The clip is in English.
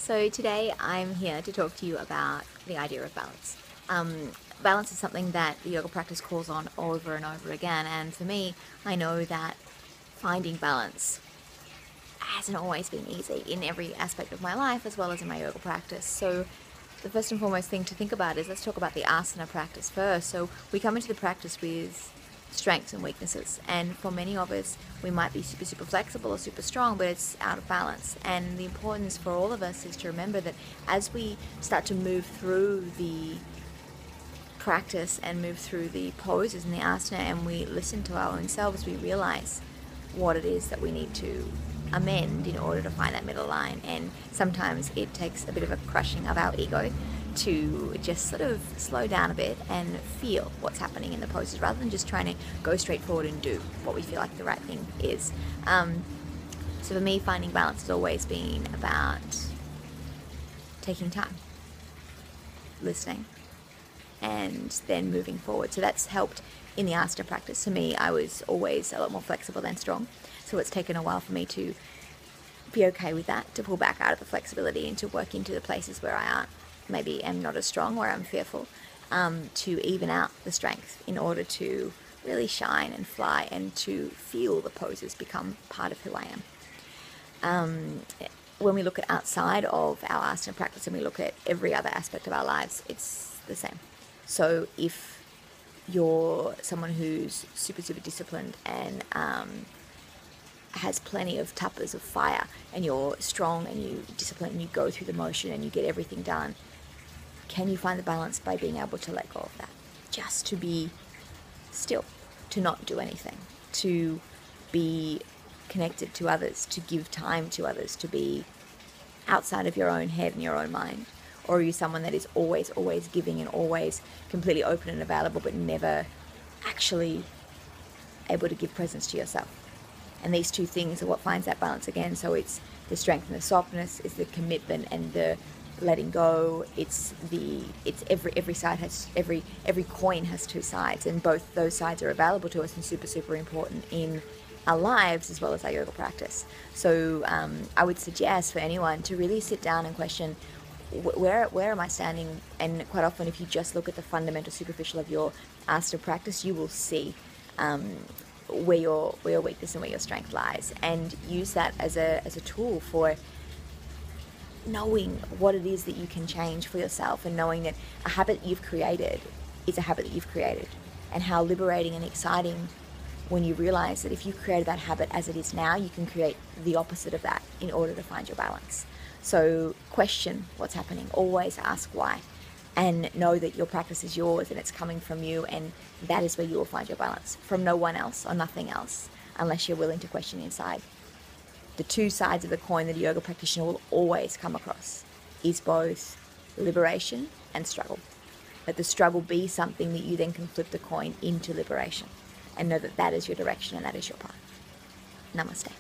So today I'm here to talk to you about the idea of balance. Balance is something that the yoga practice calls on over and over again, and for me, I know that finding balance hasn't always been easy in every aspect of my life as well as in my yoga practice. So the first and foremost thing to think about is let's talk about the asana practice first. So we come into the practice with strengths and weaknesses, and for many of us we might be super flexible or super strong, but it's out of balance. And the importance for all of us is to remember that as we start to move through the practice and move through the poses and the asana and we listen to our own selves, we realize what it is that we need to amend in order to find that middle line. And sometimes it takes a bit of a crushing of our ego to just sort of slow down a bit and feel what's happening in the poses rather than just trying to go straight forward and do what we feel like the right thing is. So for me, finding balance has always been about taking time, listening, and then moving forward. So that's helped in the asana practice. For me, I was always a lot more flexible than strong. So it's taken a while for me to be okay with that, to pull back out of the flexibility and to work into the places where I maybe am not as strong, where I'm fearful, to even out the strength in order to really shine and fly and to feel the poses become part of who I am. When we look at outside of our asana practice and we look at every other aspect of our lives, it's the same. So if you're someone who's super disciplined and has plenty of tapas of fire, and you're strong and you discipline and you go through the motion and you get everything done, can you find the balance by being able to let go of that? Just to be still, to not do anything, to be connected to others, to give time to others, to be outside of your own head and your own mind? Or are you someone that is always giving and always completely open and available, but never actually able to give presence to yourself? And these two things are what finds that balance again. So it's the strength and the softness, it's the commitment and the letting go. It's every side has every coin has two sides, and both those sides are available to us and super important in our lives as well as our yoga practice. So I would suggest for anyone to really sit down and question, where am I standing? And quite often, if you just look at the fundamental superficial of your asana practice, you will see where your weakness and where your strength lies, and use that as a tool for knowing what it is that you can change for yourself, and knowing that a habit you've created is a habit that you've created, and how liberating and exciting when you realize that if you created that habit as it is now, you can create the opposite of that in order to find your balance. So question what's happening, always ask why, and know that your practice is yours and it's coming from you, and that is where you will find your balance, from no one else or nothing else, unless you're willing to question inside. The two sides of the coin that a yoga practitioner will always come across is both liberation and struggle. Let the struggle be something that you then can flip the coin into liberation, and know that that is your direction and that is your path. Namaste.